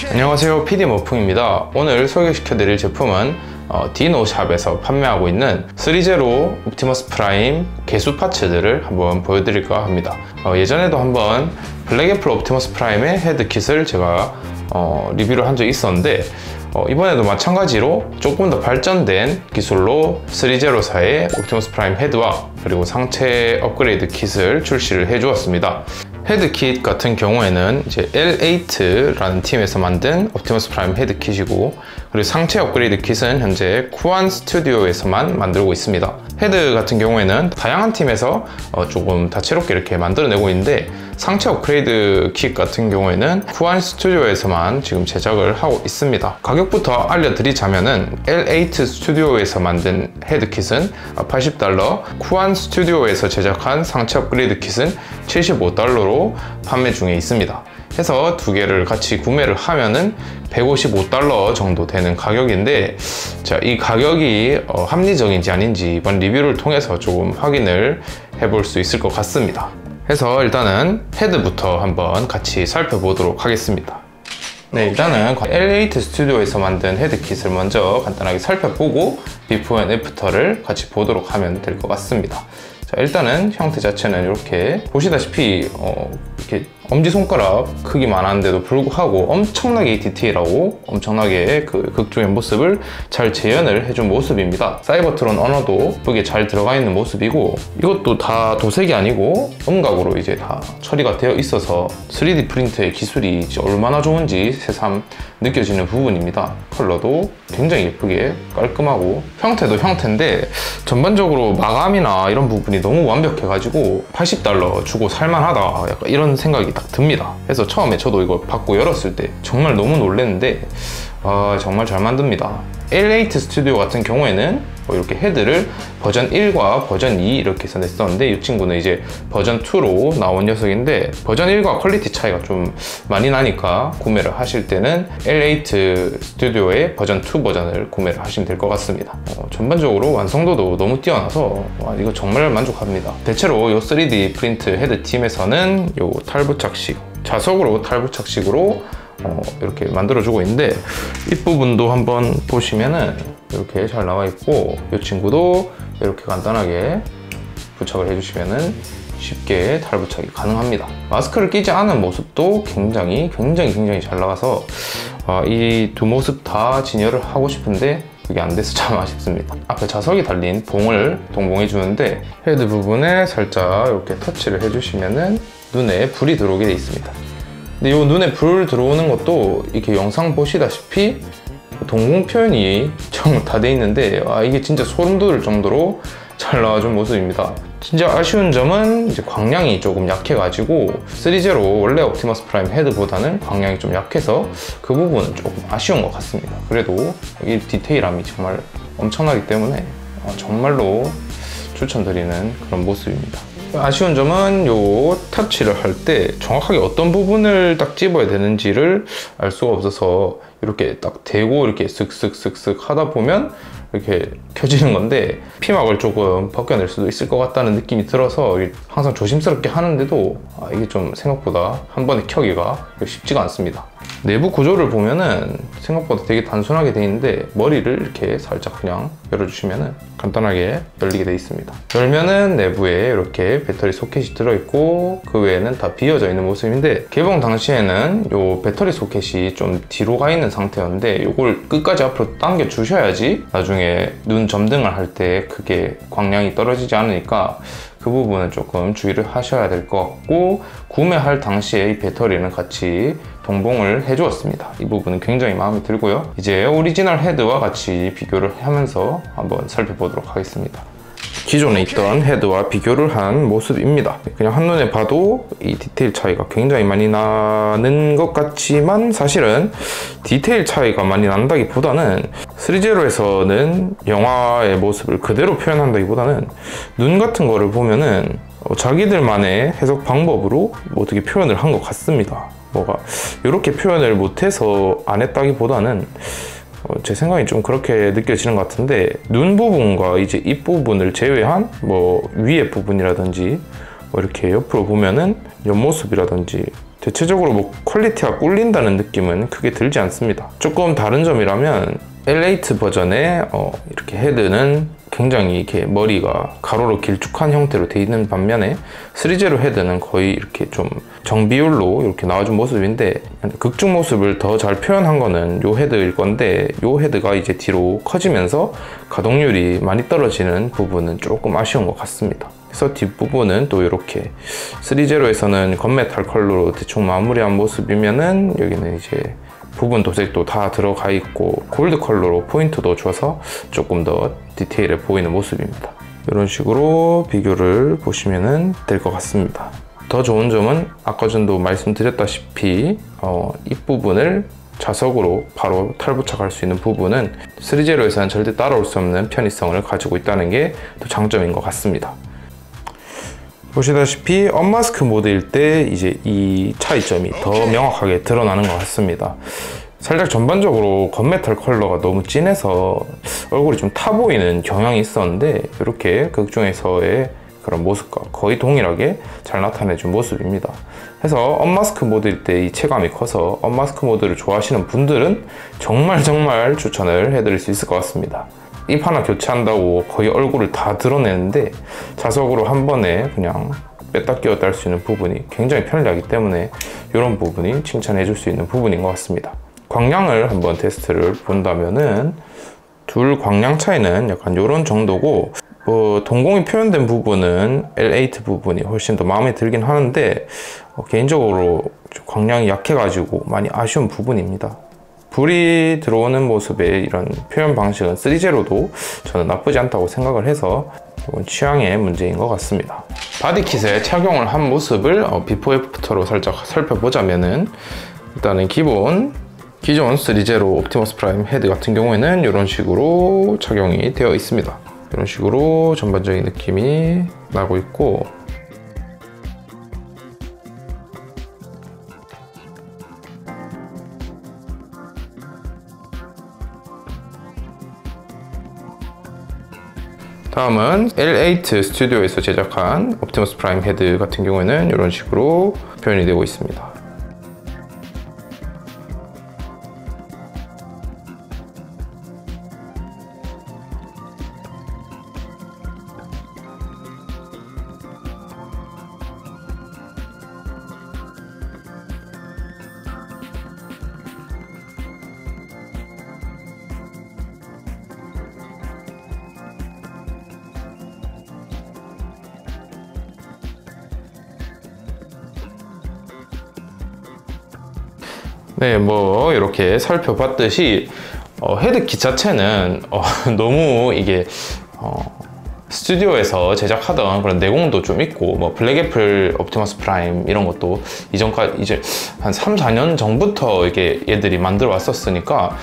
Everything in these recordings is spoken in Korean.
안녕하세요, PD 머풍입니다. 오늘 소개시켜드릴 제품은 디노샵에서 판매하고 있는 3제로 옵티머스 프라임 개수 파츠들을 한번 보여드릴까 합니다. 예전에도 한번 블랙애플 옵티머스 프라임의 헤드킷을 제가 리뷰를 한 적이 있었는데 이번에도 마찬가지로 조금 더 발전된 기술로 3제로사의 옵티머스 프라임 헤드와 그리고 상체 업그레이드 킷을 출시를 해 주었습니다. 헤드킷 같은 경우에는 이제 L8라는 팀에서 만든 옵티머스 프라임 헤드킷이고, 그리고 상체 업그레이드 킷은 현재 쿠안 스튜디오에서만 만들고 있습니다. 헤드 같은 경우에는 다양한 팀에서 조금 다채롭게 이렇게 만들어내고 있는데, 상체 업그레이드 킷 같은 경우에는 쿠안 스튜디오에서만 지금 제작을 하고 있습니다. 가격부터 알려드리자면은 L8 스튜디오에서 만든 헤드킷은 $80, 쿠안 스튜디오에서 제작한 상체 업그레이드 킷은 $75로 판매 중에 있습니다. 해서 두 개를 같이 구매를 하면은 $155 정도 되는 가격인데, 자, 이 가격이 합리적인지 아닌지 이번 리뷰를 통해서 조금 확인을 해볼 수 있을 것 같습니다. 해서 일단은 헤드부터 한번 같이 살펴보도록 하겠습니다. 네, 일단은 L8 스튜디오에서 만든 헤드킷을 먼저 간단하게 살펴보고 비포 앤 애프터를 같이 보도록 하면 될 것 같습니다. 자, 일단은 형태 자체는 이렇게 보시다시피 이렇게 엄지손가락 크기만 한데도 불구하고 엄청나게 디테일하고 엄청나게 그 극중의 모습을 잘 재현을 해준 모습입니다. 사이버트론 언어도 예쁘게 잘 들어가 있는 모습이고, 이것도 다 도색이 아니고 음각으로 이제 다 처리가 되어 있어서 3D 프린터의 기술이 이제 얼마나 좋은지 새삼 느껴지는 부분입니다. 컬러도 굉장히 예쁘게 깔끔하고, 형태도 형태인데 전반적으로 마감이나 이런 부분이 너무 완벽해가지고 $80 주고 살만하다, 약간 이런 생각이 딱 듭니다. 그래서 처음에 저도 이거 받고 열었을 때 정말 너무 놀랐는데 정말 잘 만듭니다. L8 스튜디오 같은 경우에는 이렇게 헤드를 버전 1과 버전 2 이렇게 해서 냈었는데, 이 친구는 이제 버전 2로 나온 녀석인데, 버전 1과 퀄리티 차이가 좀 많이 나니까 구매를 하실 때는 L8 스튜디오의 버전 2 버전을 구매를 하시면 될 것 같습니다. 전반적으로 완성도도 너무 뛰어나서 이거 정말 만족합니다. 대체로 이 3D 프린트 헤드 팀에서는 이 탈부착식, 자석으로 탈부착식으로 이렇게 만들어주고 있는데, 이 부분도 한번 보시면은 이렇게 잘 나와 있고, 이 친구도 이렇게 간단하게 부착을 해주시면은 쉽게 탈부착이 가능합니다. 마스크를 끼지 않은 모습도 굉장히 잘 나와서 이 두 모습 다 진열을 하고 싶은데 그게 안 돼서 참 아쉽습니다. 앞에 자석이 달린 봉을 동봉해 주는데, 헤드 부분에 살짝 이렇게 터치를 해주시면은 눈에 불이 들어오게 돼 있습니다. 근데 이 눈에 불 들어오는 것도 이렇게 영상 보시다시피 동공 표현이 좀 다 돼 있는데, 이게 진짜 소름 돋을 정도로 잘 나와준 모습입니다. 진짜 아쉬운 점은 이제 광량이 조금 약해가지고 3제로 원래 옵티머스 프라임 헤드보다는 광량이 좀 약해서 그 부분은 조금 아쉬운 것 같습니다. 그래도 이 디테일함이 정말 엄청나기 때문에 정말로 추천드리는 그런 모습입니다. 아쉬운 점은 요 터치를 할 때 정확하게 어떤 부분을 딱 집어야 되는지를 알 수가 없어서 이렇게 딱 대고 이렇게 쓱쓱쓱쓱 하다 보면 이렇게 켜지는 건데, 피막을 조금 벗겨낼 수도 있을 것 같다는 느낌이 들어서 항상 조심스럽게 하는데도 이게 좀 생각보다 한 번에 켜기가 쉽지가 않습니다. 내부 구조를 보면은 생각보다 되게 단순하게 되어 있는데, 머리를 이렇게 살짝 그냥 열어주시면은 간단하게 열리게 되어 있습니다. 열면은 내부에 이렇게 배터리 소켓이 들어있고, 그 외에는 다 비어져 있는 모습인데, 개봉 당시에는 이 배터리 소켓이 좀 뒤로 가 있는 상태였는데, 이걸 끝까지 앞으로 당겨 주셔야지 나중에 눈 점등을 할 때 그게 광량이 떨어지지 않으니까 그 부분은 조금 주의를 하셔야 될 것 같고, 구매할 당시에 이 배터리는 같이 동봉을 해 주었습니다. 이 부분은 굉장히 마음에 들고요. 이제 오리지널 헤드와 같이 비교를 하면서 한번 살펴보도록 하겠습니다. 기존에 있던 헤드와 비교를 한 모습입니다. 그냥 한눈에 봐도 이 디테일 차이가 굉장히 많이 나는 것 같지만, 사실은 디테일 차이가 많이 난다기보다는 3제로에서는 영화의 모습을 그대로 표현한다기보다는 눈 같은 거를 보면은 자기들만의 해석 방법으로 어떻게 표현을 한 것 같습니다. 뭐가 이렇게 표현을 못해서 안 했다기보다는 제 생각이 좀 그렇게 느껴지는 것 같은데, 눈 부분과 이제 입 부분을 제외한 위에 부분이라든지 이렇게 옆으로 보면은 옆모습이라든지 대체적으로 뭐 퀄리티가 꿀린다는 느낌은 크게 들지 않습니다. 조금 다른 점이라면 L8 버전의 이렇게 헤드는 굉장히 이렇게 머리가 가로로 길쭉한 형태로 되어 있는 반면에 3제로 헤드는 거의 이렇게 좀 정비율로 이렇게 나와준 모습인데, 극중 모습을 더 잘 표현한 거는 요 헤드일 건데, 요 헤드가 이제 뒤로 커지면서 가동률이 많이 떨어지는 부분은 조금 아쉬운 것 같습니다. 그래서 뒷부분은 또 이렇게 3제로에서는 건메탈 컬러로 대충 마무리한 모습이면은 여기는 이제 부분 도색도 다 들어가 있고 골드 컬러로 포인트도 줘서 조금 더 디테일해 보이는 모습입니다. 이런 식으로 비교를 보시면 될 것 같습니다. 더 좋은 점은 아까 전도 말씀드렸다시피 이 부분을 자석으로 바로 탈부착할 수 있는 부분은 3제로에서는 절대 따라올 수 없는 편의성을 가지고 있다는 게 또 장점인 것 같습니다. 보시다시피 언마스크 모드일 때 이제 이 차이점이 더 명확하게 드러나는 것 같습니다. 살짝 전반적으로 건메탈 컬러가 너무 진해서 얼굴이 좀 타 보이는 경향이 있었는데, 이렇게 극중에서의 그런 모습과 거의 동일하게 잘 나타내준 모습입니다. 그래서 언마스크 모드일 때 이 체감이 커서 언마스크 모드를 좋아하시는 분들은 정말 추천을 해드릴 수 있을 것 같습니다. 입 하나 교체한다고 거의 얼굴을 다 드러내는데 자석으로 한 번에 그냥 뺐다 끼웠다 할 수 있는 부분이 굉장히 편리하기 때문에 이런 부분이 칭찬해 줄 수 있는 부분인 것 같습니다. 광량을 한번 테스트를 본다면은 둘 광량 차이는 약간 이런 정도고, 동공이 표현된 부분은 L8 부분이 훨씬 더 마음에 들긴 하는데 개인적으로 광량이 약해가지고 많이 아쉬운 부분입니다. 불이 들어오는 모습의 이런 표현 방식은 3제로도 저는 나쁘지 않다고 생각을 해서 이건 취향의 문제인 것 같습니다. 바디킷에 착용을 한 모습을 비포 애프터로 살짝 살펴보자면은, 일단은 기존 3제로 옵티머스 프라임 헤드 같은 경우에는 이런 식으로 착용이 되어 있습니다. 이런 식으로 전반적인 느낌이 나고 있고, 다음은 L8 스튜디오에서 제작한 옵티머스 프라임 헤드 같은 경우에는 이런 식으로 표현이 되고 있습니다. 네, 뭐 이렇게 살펴봤듯이 헤드킷 자체는 너무 이게 스튜디오에서 제작하던 그런 내공도 좀 있고, 뭐 블랙애플 옵티머스 프라임 이런 것도 이전까지 이제 한 3-4년 전부터 이게 얘들이 만들어 왔었으니까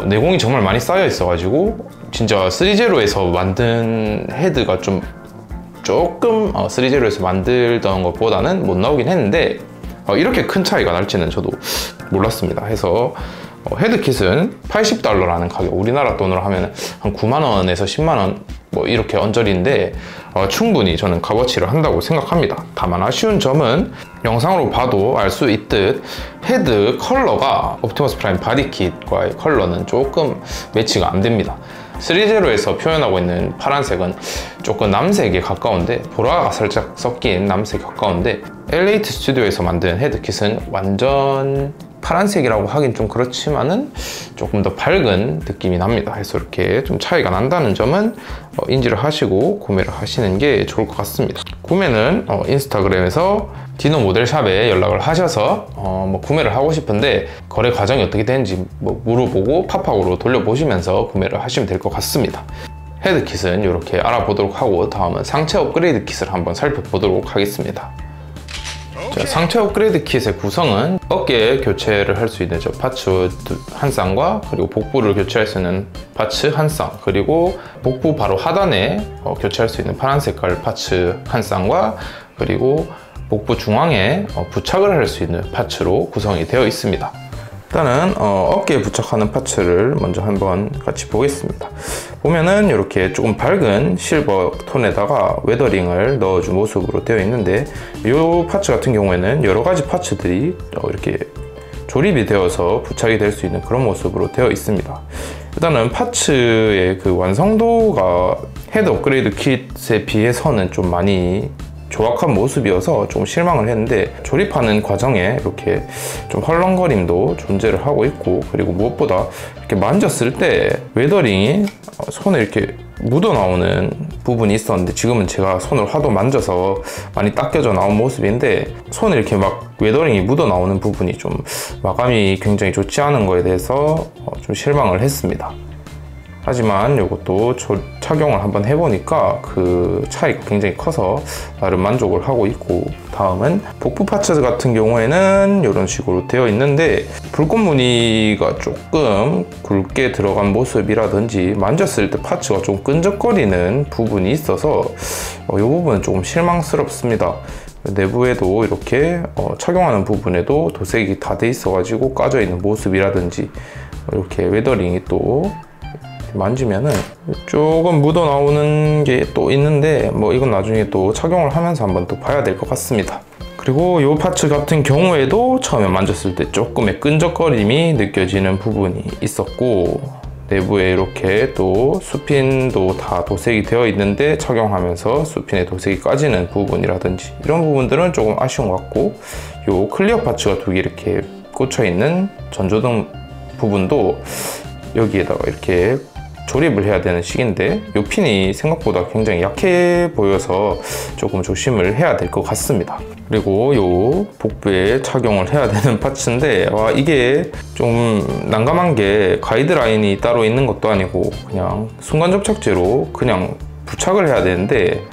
내공이 정말 많이 쌓여 있어가지고 진짜 3제로에서 만든 헤드가 조금 3제로에서 만들던 것보다는 못 나오긴 했는데 이렇게 큰 차이가 날지는 저도 몰랐습니다. 해서 헤드킷은 $80라는 가격, 우리나라 돈으로 하면 한 9만원에서 10만원 뭐 이렇게 언저리인데 충분히 저는 값어치를 한다고 생각합니다. 다만 아쉬운 점은 영상으로 봐도 알 수 있듯 헤드 컬러가 옵티머스 프라임 바디킷과의 컬러는 조금 매치가 안 됩니다. 3제로에서 표현하고 있는 파란색은 조금 남색에 가까운데, 보라가 살짝 섞인 남색에 가까운데, L8 스튜디오에서 만든 헤드킷은 완전 파란색이라고 하긴 좀 그렇지만은 조금 더 밝은 느낌이 납니다. 그래서 이렇게 좀 차이가 난다는 점은 인지를 하시고 구매를 하시는 게 좋을 것 같습니다. 구매는 인스타그램에서 디노 모델샵에 연락을 하셔서 뭐 구매를 하고 싶은데 거래 과정이 어떻게 되는지 뭐 물어보고 팝학으로 돌려보시면서 구매를 하시면 될 것 같습니다. 헤드킷은 이렇게 알아보도록 하고, 다음은 상체 업그레이드 킷을 한번 살펴보도록 하겠습니다. 자, 상체 업그레이드 킷의 구성은 어깨 교체를 할 수 있는 파츠 한 쌍과, 그리고 복부를 교체할 수 있는 파츠 한 쌍, 그리고 복부 바로 하단에 교체할 수 있는 파란 색깔 파츠 한 쌍과, 그리고 복부 중앙에 부착을 할 수 있는 파츠로 구성이 되어 있습니다. 일단은 어깨에 부착하는 파츠를 먼저 한번 같이 보겠습니다. 보면은 이렇게 조금 밝은 실버 톤에다가 웨더링을 넣어준 모습으로 되어 있는데, 이 파츠 같은 경우에는 여러 가지 파츠들이 이렇게 조립이 되어서 부착이 될 수 있는 그런 모습으로 되어 있습니다. 일단은 파츠의 그 완성도가 헤드 업그레이드 킷에 비해서는 좀 많이 조악한 모습이어서 좀 실망을 했는데, 조립하는 과정에 이렇게 좀 헐렁거림도 존재를 하고 있고, 그리고 무엇보다 이렇게 만졌을 때 웨더링이 손에 이렇게 묻어 나오는 부분이 있었는데, 지금은 제가 손을 하도 만져서 많이 닦여져 나온 모습인데, 손에 이렇게 막 웨더링이 묻어 나오는 부분이 좀 마감이 굉장히 좋지 않은 거에 대해서 좀 실망을 했습니다. 하지만 이것도 착용을 한번 해보니까 그 차이가 굉장히 커서 나름 만족을 하고 있고, 다음은 복부 파츠 같은 경우에는 이런 식으로 되어 있는데, 불꽃 무늬가 조금 굵게 들어간 모습이라든지 만졌을 때 파츠가 좀 끈적거리는 부분이 있어서 이 부분은 조금 실망스럽습니다. 내부에도 이렇게 착용하는 부분에도 도색이 다 돼 있어 가지고 까져 있는 모습이라든지, 이렇게 웨더링이 또 만지면은 조금 묻어 나오는 게 또 있는데, 뭐 이건 나중에 또 착용을 하면서 한번 또 봐야 될 것 같습니다. 그리고 이 파츠 같은 경우에도 처음에 만졌을 때 조금의 끈적거림이 느껴지는 부분이 있었고, 내부에 이렇게 또 수핀도 다 도색이 되어 있는데 착용하면서 수핀에 도색이 까지는 부분이라든지, 이런 부분들은 조금 아쉬운 것 같고, 이 클리어 파츠가 두 개 이렇게 꽂혀 있는 전조등 부분도 여기에다가 이렇게 조립을 해야 되는 식인데, 이 핀이 생각보다 굉장히 약해 보여서 조금 조심을 해야 될 것 같습니다. 그리고 이 복부에 착용을 해야 되는 파츠인데, 이게 좀 난감한 게 가이드라인이 따로 있는 것도 아니고 그냥 순간 접착제로 그냥 부착을 해야 되는데,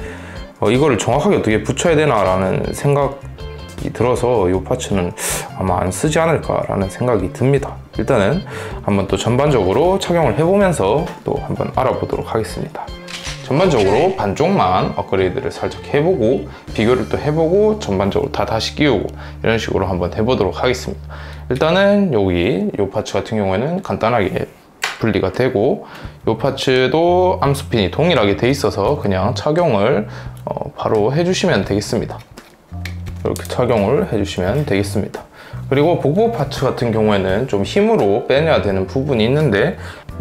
이거를 정확하게 어떻게 붙여야 되나 라는 생각이 들어서 이 파츠는 아마 안 쓰지 않을까 라는 생각이 듭니다. 일단은 한번 또 전반적으로 착용을 해보면서 또 한번 알아보도록 하겠습니다. 전반적으로 반쪽만 업그레이드를 살짝 해보고, 비교를 또 해보고, 전반적으로 다시 끼우고, 이런 식으로 한번 해보도록 하겠습니다. 일단은 여기 이 파츠 같은 경우에는 간단하게 분리가 되고, 이 파츠도 암수핀이 동일하게 돼 있어서 그냥 착용을 바로 해주시면 되겠습니다. 이렇게 착용을 해주시면 되겠습니다. 그리고 복부 파츠 같은 경우에는 좀 힘으로 빼내야 되는 부분이 있는데,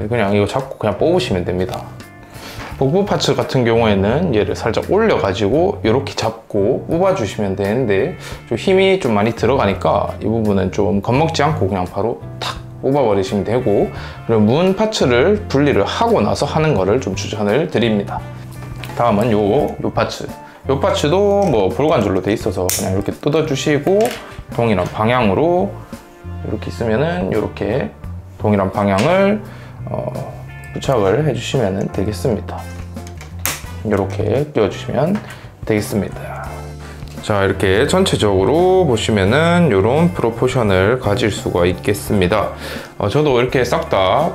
그냥 이거 잡고 그냥 뽑으시면 됩니다. 복부 파츠 같은 경우에는 얘를 살짝 올려 가지고 이렇게 잡고 뽑아 주시면 되는데, 좀 힘이 좀 많이 들어가니까 이 부분은 좀 겁먹지 않고 그냥 바로 탁 뽑아 버리시면 되고, 그리고 문 파츠를 분리를 하고 나서 하는 거를 좀 추천을 드립니다. 다음은 요 파츠. 이 파츠도 뭐 볼관줄로 돼 있어서 그냥 이렇게 뜯어 주시고, 동일한 방향으로 이렇게 있으면은 이렇게 동일한 방향을 부착을 해주시면 되겠습니다. 이렇게 끼워주시면 되겠습니다. 자, 이렇게 전체적으로 보시면은 이런 프로포션을 가질 수가 있겠습니다. 저도 이렇게 싹 다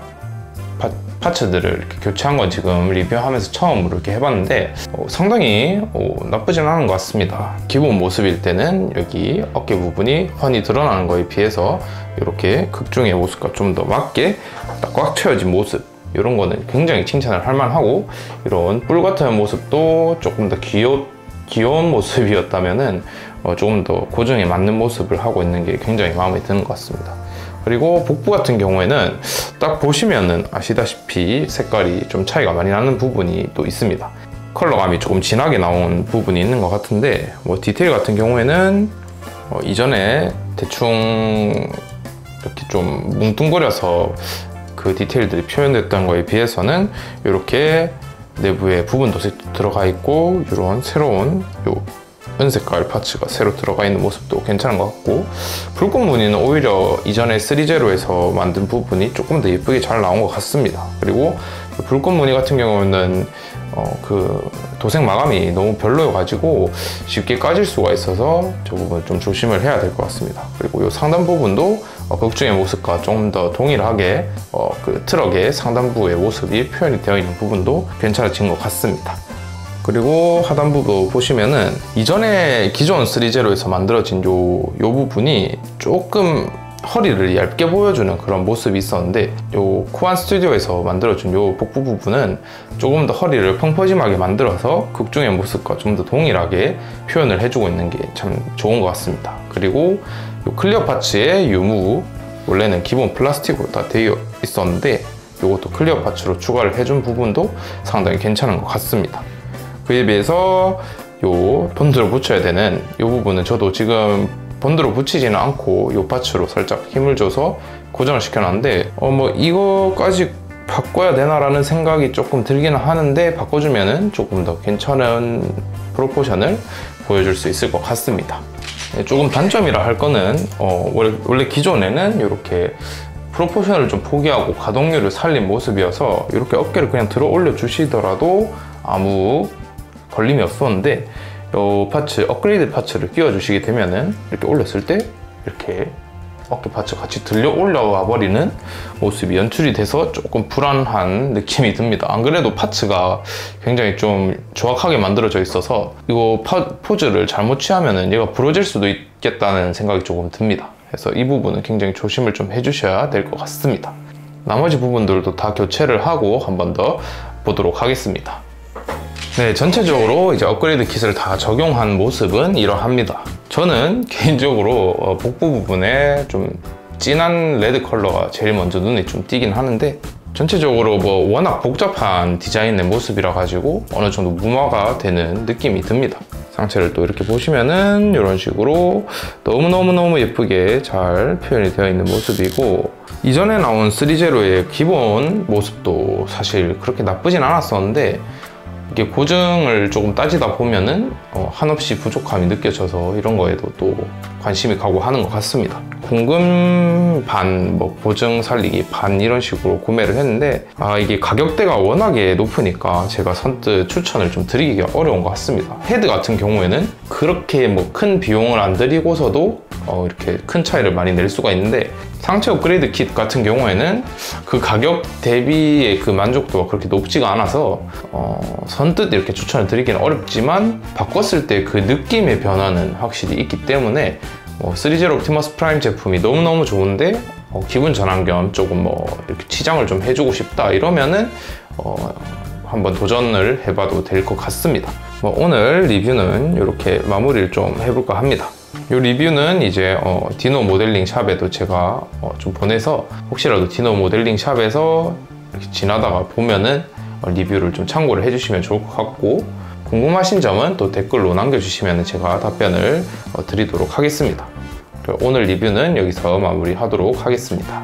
파츠들을 이렇게 교체한 건 지금 리뷰하면서 처음으로 이렇게 해봤는데, 상당히 나쁘진 않은 것 같습니다. 기본 모습일 때는 여기 어깨 부분이 훤히 드러나는 거에 비해서 이렇게 극중의 모습과 좀 더 맞게 딱 꽉 채워진 모습, 이런 거는 굉장히 칭찬을 할 만하고, 이런 뿔 같은 모습도 조금 더 귀여운 모습이었다면은 조금 더 고정에 맞는 모습을 하고 있는 게 굉장히 마음에 드는 것 같습니다. 그리고 복부 같은 경우에는 딱 보시면은 아시다시피 색깔이 좀 차이가 많이 나는 부분이 또 있습니다. 컬러감이 조금 진하게 나온 부분이 있는 것 같은데, 뭐 디테일 같은 경우에는 이전에 대충 이렇게 좀 뭉뚱거려서 그 디테일들이 표현됐던 거에 비해서는 이렇게 내부에 부분 도색도 들어가 있고, 이런 새로운 은색깔 파츠가 새로 들어가 있는 모습도 괜찮은 것 같고, 불꽃 무늬는 오히려 이전에 3제로에서 만든 부분이 조금 더 예쁘게 잘 나온 것 같습니다. 그리고 불꽃 무늬 같은 경우는 그 도색 마감이 너무 별로여가지고 쉽게 까질 수가 있어서 저 부분 좀 조심을 해야 될 것 같습니다. 그리고 이 상단 부분도 극중의 모습과 좀 더 동일하게 그 트럭의 상단부의 모습이 표현이 되어 있는 부분도 괜찮아진 것 같습니다. 그리고 하단부도 보시면은 이전에 기존 3제로에서 만들어진 요 부분이 조금 허리를 얇게 보여주는 그런 모습이 있었는데, 요 쿠안 스튜디오에서 만들어준 요 복부 부분은 조금 더 허리를 펑퍼짐하게 만들어서 극중의 모습과 좀 더 동일하게 표현을 해주고 있는 게 참 좋은 것 같습니다. 그리고 요 클리어 파츠의 유무, 원래는 기본 플라스틱으로 다 되어 있었는데 요것도 클리어 파츠로 추가를 해준 부분도 상당히 괜찮은 것 같습니다. 그에 비해서 요 본드로 붙여야 되는 이 부분은 저도 지금 본드로 붙이지는 않고 이 파츠로 살짝 힘을 줘서 고정을 시켜놨는데 뭐 이거까지 바꿔야 되나라는 생각이 조금 들기는 하는데, 바꿔주면은 조금 더 괜찮은 프로포션을 보여줄 수 있을 것 같습니다. 조금 단점이라 할 거는 원래 기존에는 이렇게 프로포션을 좀 포기하고 가동률을 살린 모습이어서 이렇게 어깨를 그냥 들어 올려 주시더라도 아무 걸림이 없었는데, 이 파츠, 업그레이드 파츠를 끼워 주시게 되면은 이렇게 올렸을 때 이렇게 어깨 파츠 같이 들려 올라와 버리는 모습이 연출이 돼서 조금 불안한 느낌이 듭니다. 안 그래도 파츠가 굉장히 좀 조악하게 만들어져 있어서 이거 포즈를 잘못 취하면은 얘가 부러질 수도 있겠다는 생각이 조금 듭니다. 그래서 이 부분은 굉장히 조심을 좀 해주셔야 될 것 같습니다. 나머지 부분들도 다 교체를 하고 한 번 더 보도록 하겠습니다. 네, 전체적으로 이제 업그레이드 킷을 다 적용한 모습은 이러합니다. 저는 개인적으로 복부 부분에 좀 진한 레드 컬러가 제일 먼저 눈에 좀 띄긴 하는데, 전체적으로 뭐 워낙 복잡한 디자인의 모습이라 가지고 어느 정도 무마가 되는 느낌이 듭니다. 상체를 또 이렇게 보시면은 이런 식으로 너무너무 예쁘게 잘 표현이 되어 있는 모습이고, 이전에 나온 3제로의 기본 모습도 사실 그렇게 나쁘진 않았었는데, 이게 고증을 조금 따지다 보면은 한없이 부족함이 느껴져서 이런 거에도 또 관심이 가고 하는 것 같습니다. 공금 반, 뭐 보증 살리기 반 이런 식으로 구매를 했는데, 이게 가격대가 워낙에 높으니까 제가 선뜻 추천을 좀 드리기가 어려운 것 같습니다. 헤드 같은 경우에는 그렇게 뭐 큰 비용을 안 들이고서도 이렇게 큰 차이를 많이 낼 수가 있는데, 상체 업그레이드 킷 같은 경우에는 그 가격 대비의 그 만족도가 그렇게 높지가 않아서 선뜻 이렇게 추천을 드리기는 어렵지만, 바꿨을 때 그 느낌의 변화는 확실히 있기 때문에 3제로 옵티머스 프라임 제품이 너무너무 좋은데 기분 전환 겸 조금 이렇게 치장을 좀 해주고 싶다 이러면은 한번 도전을 해봐도 될 것 같습니다. 오늘 리뷰는 이렇게 마무리를 좀 해볼까 합니다. 이 리뷰는 이제 디노 모델링 샵에도 제가 좀 보내서, 혹시라도 디노 모델링 샵에서 이렇게 지나다가 보면은 리뷰를 좀 참고를 해주시면 좋을 것 같고, 궁금하신 점은 또 댓글로 남겨주시면 제가 답변을 드리도록 하겠습니다. 오늘 리뷰는 여기서 마무리하도록 하겠습니다.